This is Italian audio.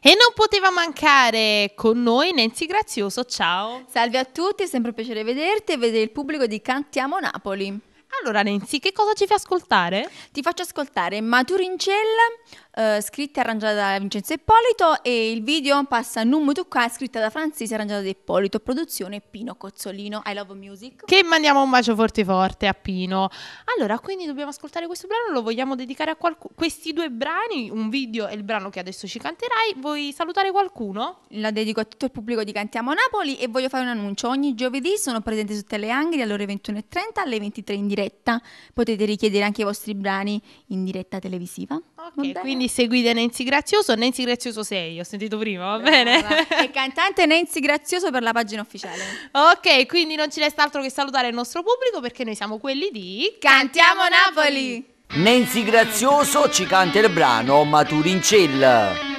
E non poteva mancare con noi Nancy Grazioso, ciao! Salve a tutti, è sempre un piacere vederti e vedere il pubblico di Cantiamo Napoli. Allora Nancy, che cosa ci fai ascoltare? Ti faccio ascoltare Maturincella, scritta e arrangiata da Vincenzo Ippolito, e il video passa Nummo tu qua, scritta da Franzese e arrangiata da Ippolito, produzione Pino Cozzolino. I love music. Che mandiamo un bacio forte forte a Pino. Allora, quindi dobbiamo ascoltare questo brano, lo vogliamo dedicare a qualcuno? Questi due brani, un video e il brano che adesso ci canterai, vuoi salutare qualcuno? La dedico a tutto il pubblico di Cantiamo Napoli e voglio fare un annuncio. Ogni giovedì sono presente su Teleangri alle ore 21:30 alle 23 in diretta. Potete richiedere anche i vostri brani in diretta televisiva. Ok, quindi seguite Nancy Grazioso 6, ho sentito prima, va Brava. bene? E cantante Nancy Grazioso per la pagina ufficiale. Ok, quindi non ci resta altro che salutare il nostro pubblico perché noi siamo quelli di Cantiamo Napoli! Nancy Grazioso ci canta il brano Maturincella.